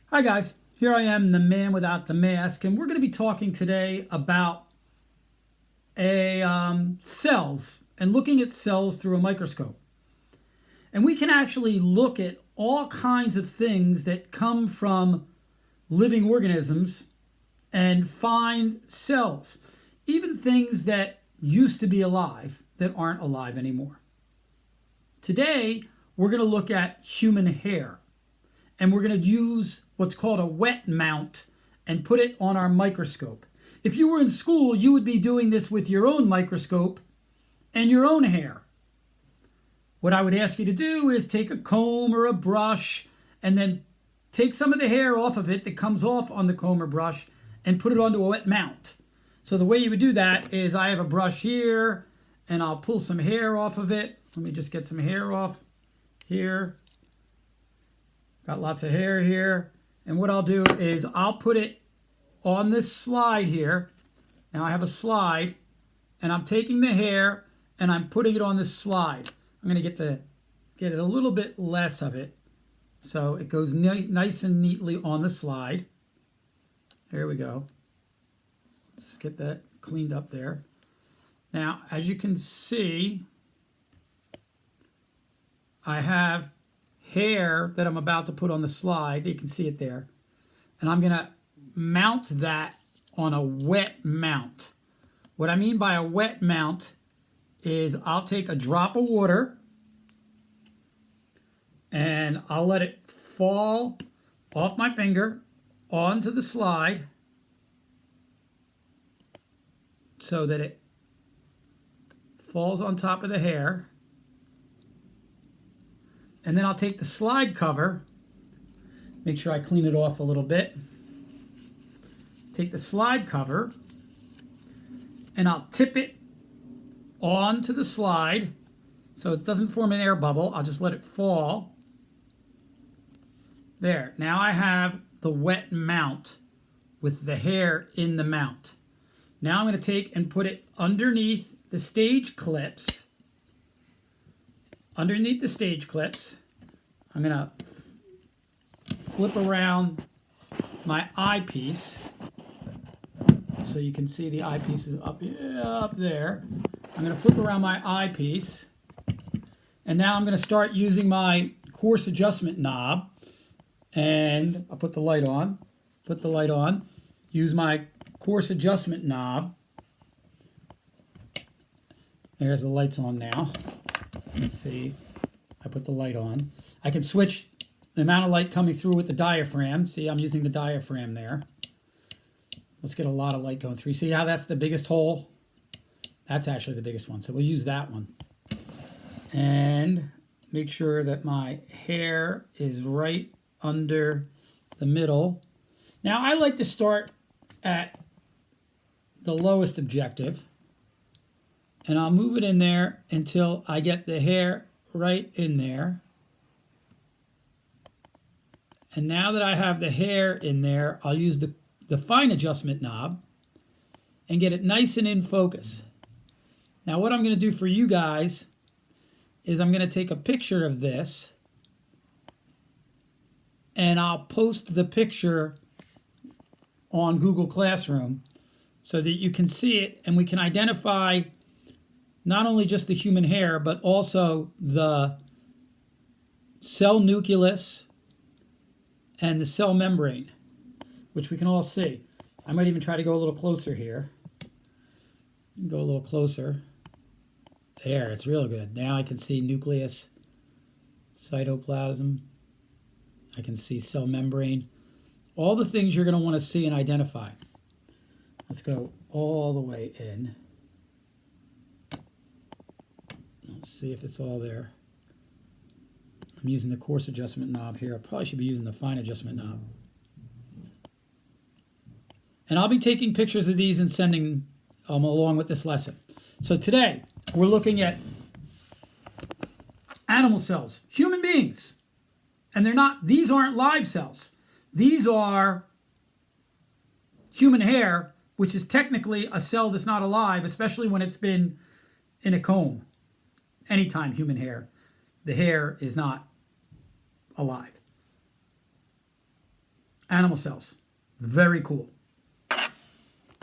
Hi guys, here I am, the man without the mask, and we're going to be talking today about cells and looking at cells through a microscope. And we can actually look at all kinds of things that come from living organisms and find cells, even things that used to be alive that aren't alive anymore. Today, we're going to look at human hair. And we're going to use what's called a wet mount and put it on our microscope. If you were in school, you would be doing this with your own microscope and your own hair. What I would ask you to do is take a comb or a brush and then take some of the hair off of it that comes off on the comb or brush and put it onto a wet mount. So the way you would do that is I have a brush here and I'll pull some hair off of it. Let me just get some hair off here. Got lots of hair here. And what I'll do is I'll put it on this slide here. Now I have a slide and I'm taking the hair and I'm putting it on this slide. I'm going to get it a little bit less of it so it goes nice and neatly on the slide. There we go. Let's get that cleaned up there. Now, as you can see, I have hair that I'm about to put on the slide. You can see it there. And I'm going to mount that on a wet mount. What I mean by a wet mount is I'll take a drop of water and I'll let it fall off my finger onto the slide so that it falls on top of the hair. And then I'll take the slide cover, make sure I clean it off a little bit. Take the slide cover and I'll tip it onto the slide so it doesn't form an air bubble. I'll just let it fall. There, now I have the wet mount with the hair in the mount. Now I'm going to take and put it underneath the stage clips. Underneath the stage clips, I'm going to flip around my eyepiece so you can see the eyepiece is up there. I'm going to flip around my eyepiece, and now I'm going to start using my coarse adjustment knob, and I'll put the light on, use my coarse adjustment knob. There's the lights on now. Let's see, I put the light on. I can switch the amount of light coming through with the diaphragm. See, I'm using the diaphragm there. Let's get a lot of light going through. See how that's the biggest hole? That's actually the biggest one, so we'll use that one. And make sure that my hair is right under the middle. Now, I like to start at the lowest objective, and I'll move it in there until I get the hair right in there. And now that I have the hair in there, I'll use the fine adjustment knob and get it nice and in focus. Now what I'm going to do for you guys is I'm going to take a picture of this and I'll post the picture on Google Classroom so that you can see it and we can identify not only just the human hair, but also the cell nucleus and the cell membrane, which we can all see. I might even try to go a little closer here. Go a little closer. There, it's real good. Now I can see nucleus, cytoplasm. I can see cell membrane. All the things you're going to want to see and identify. Let's go all the way in. Let's see if it's all there. I'm using the coarse adjustment knob here. I probably should be using the fine adjustment knob. And I'll be taking pictures of these and sending them along with this lesson. So today, we're looking at animal cells, human beings. And these aren't live cells. These are human hair, which is technically a cell that's not alive, especially when it's been in a comb. Anytime human hair, the hair is not alive. animal cells. Very cool.